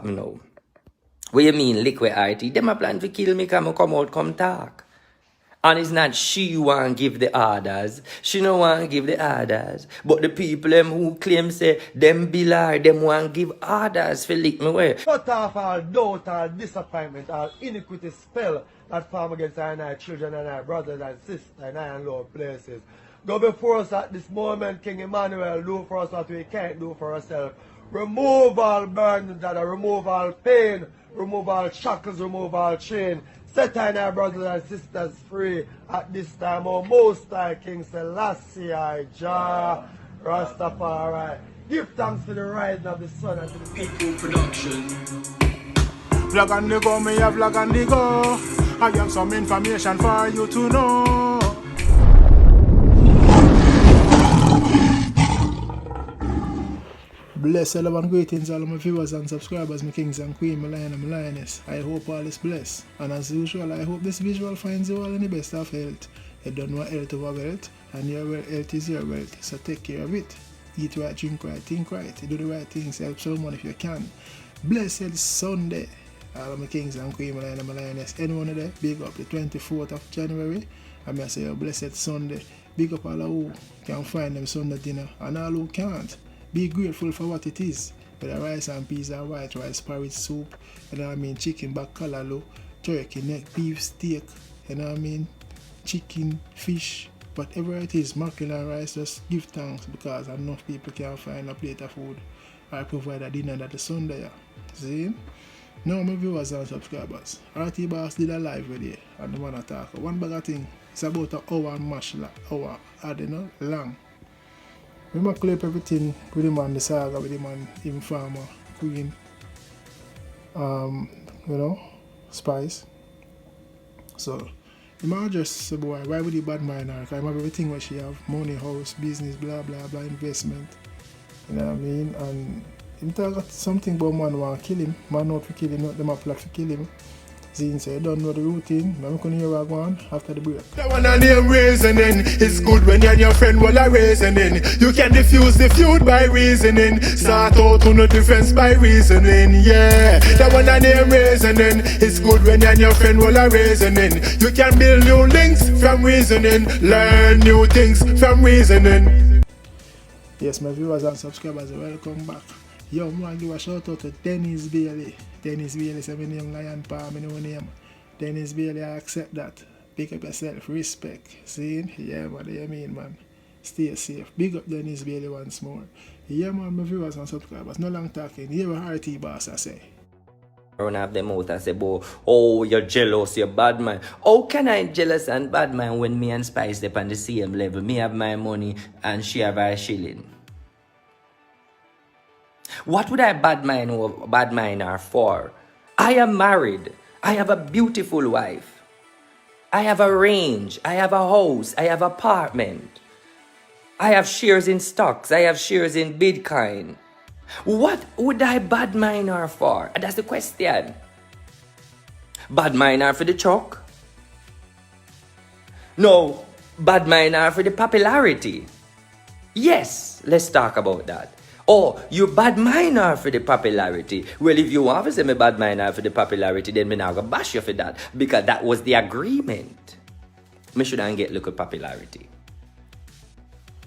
happen now? What you mean, liquid RT? Them a plan to kill me, come out, come talk. And it's not she who want give the orders. She no want give the orders. But the people them who claim say them Billar, them want give orders for lick me way. Cut off all doubt, all disappointment, all iniquity spell that form against our children and our brothers and sisters in our low places. Go before us at this moment, King Emmanuel. Do for us what we can't do for ourselves. Remove all burdens, remove all pain, remove all shackles, remove all chain. Set our brothers and sisters free at this time. Oh, Most High King Selassie, Jah, Rastafari. Give thanks to the rising of the sun and to the People production. Vlog on the go, me a vlog on the go. I have some information for you to know. Bless all and greetings all of my viewers and subscribers, my kings and queens, my lion and my lioness. I hope all is blessed. And as usual, I hope this visual finds you all in the best of health. You don't know health over wealth, and your health is your wealth. So take care of it. Eat right, drink right, think right. You do the right things, help someone if you can. Blessed Sunday. All of my kings and queens, my lion and my lioness. Anyone there, big up the 24th of January. I may say a blessed Sunday. Big up all who can find them Sunday dinner, and all who can't. Be grateful for what it is. Whether rice and peas or white rice, porridge soup, you know what I mean, chicken bacalao, turkey neck, beef steak, you know what I mean, chicken, fish, whatever it is, mackerel and rice, just give thanks because enough people can find a plate of food or provide a dinner that is Sunday. See? Now my viewers and subscribers, RT Boss did a live video and the man attack. One bag of thing, it's about an hour and mash, hour, you know, long. We might clip everything with him on the saga, with him on Informer, Queen, you know, Spice. So, you might just say, boy, why would he bad mind her? Because I have everything where she have, money, house, business, blah, blah, blah, investment. You know what I mean? And him talk something about man want to kill him. Man not to kill him, not them a plot to kill him. Zine say, you don't know the routine. I'm going to hear what going on after the break. That one a name reasoning. It's good when you and your friend will a reasoning. You can diffuse the feud by reasoning. Start out to no defense by reasoning. Yeah, that one a name reasoning. It's good when you and your friend will a reasoning. You can build new links from reasoning. Learn new things from reasoning. Yes, my viewers and subscribers, welcome back. Yo, I want to give a shout out to Dennis Bailey. Dennis Bailey is my name, Lion Palm, my name. Dennis Bailey, I accept that. Pick up yourself, respect. See? Yeah, man, you mean, man. Stay safe. Big up Dennis Bailey once more. Yeah, man, my viewers and subscribers, no long talking. Here what RT Boss I say. Run off them out and say, boy, oh, you're jealous, you're bad man. How can I jealous and bad man when me and Spice up on the same level? Me have my money and she have her shilling. What would I bad mind her for? I am married. I have a beautiful wife. I have a range. I have a house. I have an apartment. I have shares in stocks. I have shares in Bitcoin. What would I bad mind her for? That's the question. Bad mind her for the chalk? No, bad mind her for the popularity. Yes, let's talk about that. Oh, you bad mind her for the popularity. Well, if you want to say me bad mind her for the popularity, then me not gonna bash you for that. Because that was the agreement. Me shouldn't get look at popularity.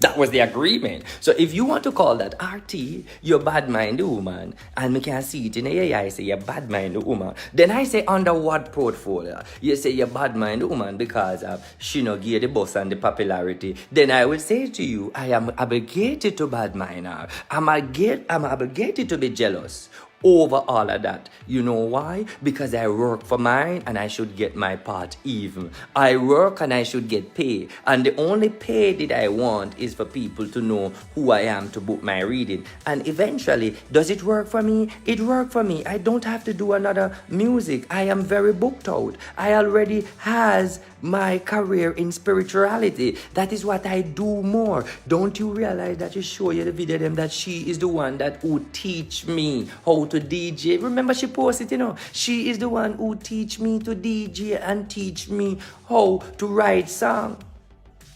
That was the agreement. So if you want to call that RT, you're bad mind woman, and me can see it in your eye, say you're bad mind woman, then I say under what portfolio? You say you're bad mind woman because she no give the boss and the popularity. Then I will say to you, I am obligated to bad mind her. I'm obligated to be jealous over all of that. You know why? Because I work for mine and I should get my part even. I work and I should get paid. And the only pay that I want is for people to know who I am to book my reading. And eventually, does it work for me? It worked for me. I don't have to do another music. I am very booked out. I already has my career in spirituality. That is what I do more. Don't you realize that you show you the video them that she is the one that who teach me how to DJ. Remember she posted, you know, she is the one who teach me to DJ and teach me how to write song.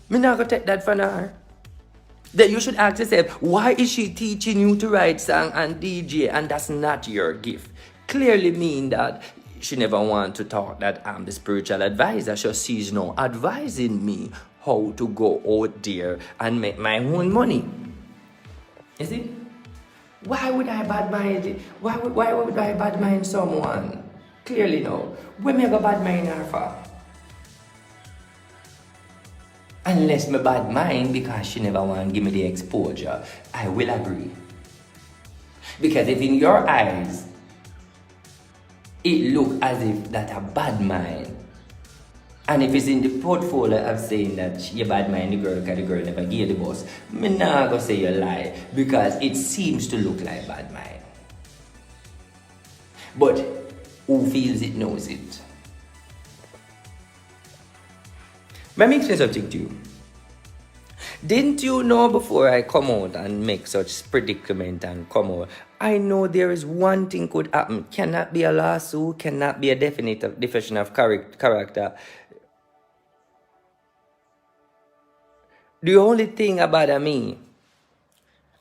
Me not gonna take that from her. Then you should ask yourself, why is she teaching you to write song and DJ and that's not your gift? clearly mean that she never want to talk that I'm the spiritual advisor. So she's now advising me how to go out there and make my own money. You see? Why would I bad mind? Why would I bad mind someone? Clearly no. When me go bad mind her for? Unless me bad mind because she never want to give me the exposure, I will agree. Because if in your eyes it look as if that a bad mind, and if it's in the portfolio of saying that you bad mind the girl because the girl never gave the boss, me not gonna say you lie because it seems to look like bad mind. But who feels it knows it. Let me explain something to you. Didn't you know before I come out and make such predicament and come out, I know there is one thing could happen. Cannot be a lawsuit, cannot be a definite definition of character. The only thing about me,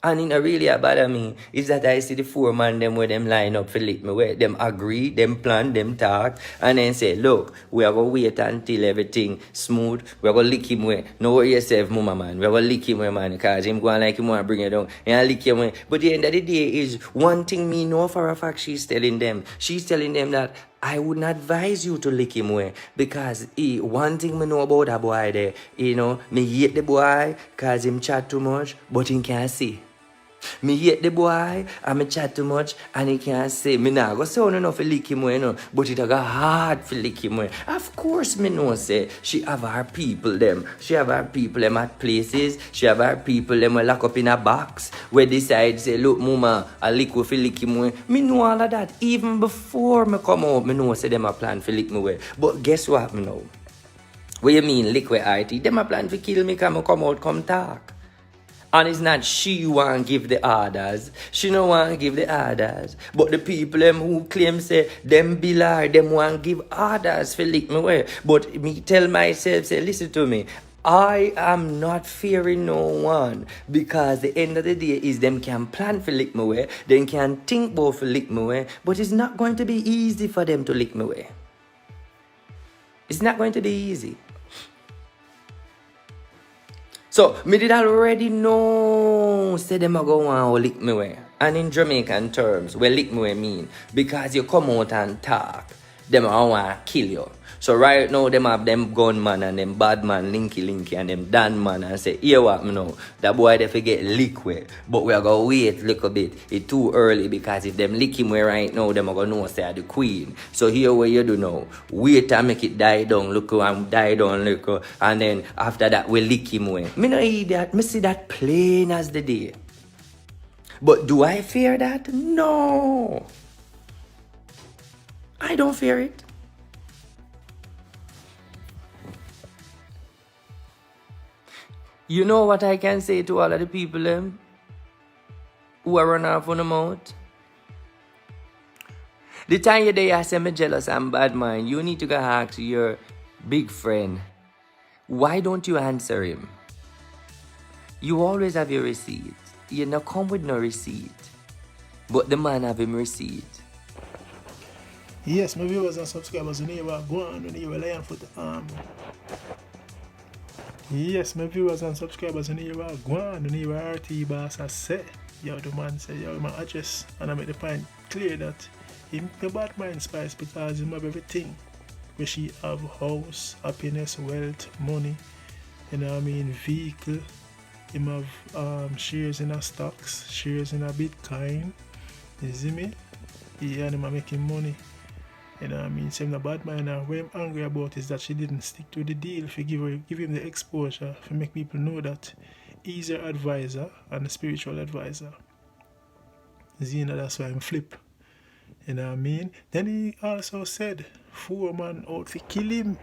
and it really about me, is that I see the four man them where them line up for lick me where them agree, them plan, them talk, and then say, look, we are gonna wait until everything smooth, we are gonna lick him where. No worry yourself, mama man, we are gonna lick him where man, cause him going like him wanna bring it down, and lick him where. But the end of the day is one thing me know for a fact she's telling them that I wouldn't advise you to lick him away because one thing me know about a boy there, me hate the boy cause him chat too much, but he can't see. Me hate the boy and me chat too much and he can't say. Me nah go sound enough to lick him away, but it a got hard to lick him away. Of course me know say she have her people them. She have her people them at places. She have her people them lock up in a box where decide say, look mama, I lick we fi lick him away. Me know all of that. Even before me come out, me know say them a plan for lick me away. But guess what me know? What you mean lick with IT? Them a plan for kill me come out, come talk. And it's not she who want to give the orders. She no want to give the orders. But the people them who claim say them biller, them want to give orders for lick me away. But me tell myself, say, listen to me. I am not fearing no one because the end of the day is them can plan for lick me away. Them can think about for lick me away. But it's not going to be easy for them to lick me away. It's not going to be easy. So, me did already know, say them a go want to lick me way. And in Jamaican terms, what lick me way mean? Because you come out and talk, them a want to kill you. So right now, them have them gunman and them bad man, linky and them Dan man and say, here what me know, that boy they forget lick way. But we are going to wait a little bit. It's too early because if them lick him way right now, them are going to know say the queen. So here what you do now, wait and make it die down, look and die down, look, and then after that we lick him way. Me no hear that, me see that plain as the day. But do I fear that? No. I don't fear it. You know what I can say to all of the people who are running off on the mouth? The time you day I say me jealous and bad mind, you need to go ask your big friend, why don't you answer him? You always have your receipt. You not come with no receipt. But the man have him receipt. Yes, my viewers and subscribers, when you are going, when you are lying for the arm. Yes, my viewers and subscribers, when you are going, when you are RT boss, I say, yo, the man say, yo, my address, and I make the point clear that him the bad mind Spice because him have everything. Where she have house, happiness, wealth, money, you know what I mean, vehicle. Him have shares in a stocks, shares in a Bitcoin. You see me? Yeah, and him making money. You know what I mean? Same the bad mind now. What I'm angry about is that she didn't stick to the deal for give him the exposure, to make people know that he's her advisor and a spiritual advisor. You know, that's why I'm flip. You know what I mean? Then he also said 4 man out to kill him.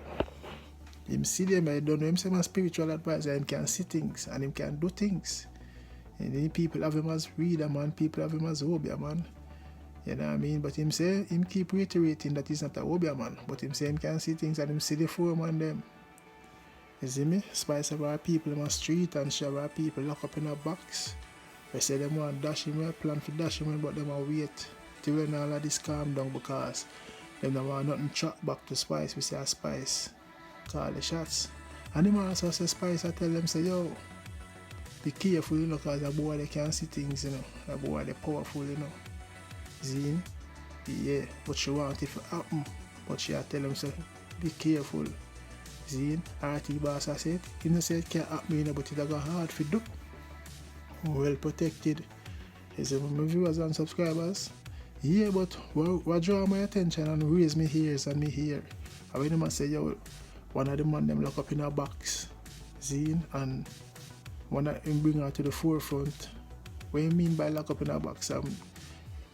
Him see them, I don't know him say my spiritual advisor, him can see things and him can do things. And then people have him as reader man, people have him as obia man. You know what I mean? But him say, him keep reiterating that he's not a obia man. But him say him can see things and him see the 4 man them. You see me? Spice of our people in the street and she have our people lock up in a box. They say them want dash him, plan for dash him, but them will wait Pretty when all of this calm down because them don't want nothing track back to Spice. We say a Spice call the shots. And the man also say Spice, I tell them say, yo, be careful, you know, because a boy they can see things, you know. A boy they powerful, you know. Zine, yeah, but she want it to happen. But she tell them say, be careful. Zine, RT boss I said, you know say it can't happen, you know, but it got hard to do. Well protected. Is it my viewers and subscribers? Yeah, but what draw my attention and raise me ears and me here? I when them say, yo, one of the man them lock up in a box, Zine, and one of them bring her to the forefront. What you mean by lock up in a box?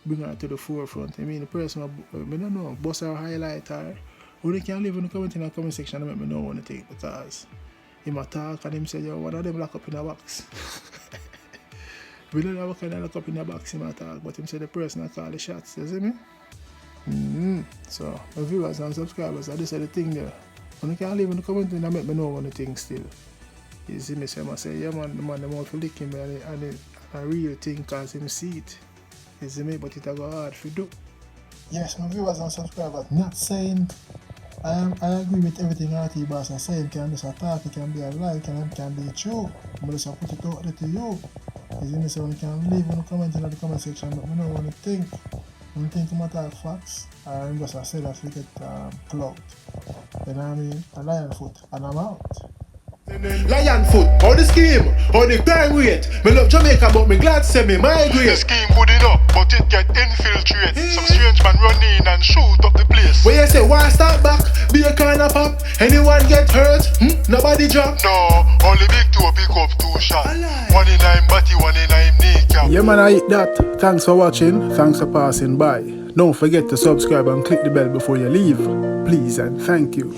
Bring her to the forefront. I mean the person, I don't know, bust her highlight her. Or they can leave in the comment section and let me know what they think because him attack and him say, yo, one of them lock up in a box. We don't have a kind of lock up in the box him attack, but him say the person that call the shots, you see me? So, my viewers and subscribers, I just said the thing there. When you can leave in the comment and let me know what the thing still. You see me, so I say, yeah man, the man, the mouth lick him and a real thing cause him see it. You see me, but it go hard to do. Yes, my viewers and subscribers, not saying I agree with everything RT Boss is saying. Can just attack, it can be a lie, it can be true. I'm just put it out there to you. You see me, so you can leave in the comment in the comment section, but we know what you think. When you think I'm attack facts, I'm just a seller to get clout. You know what I mean? A lion foot, and I'm out. Lion foot, how the scheme, how the crime rate. Me love Jamaica but me glad say me migrate. The scheme good enough, but it get infiltrate. Some strange man run in and shoot up the place. Where you say why start back, be a kind of pop. Anyone get hurt, nobody drop. No, only big two pick up 2 shots. One in 9 body, one in 9 kneecap. Yeah man, I eat that. Thanks for watching, thanks for passing by. Don't forget to subscribe and click the bell before you leave. Please and thank you.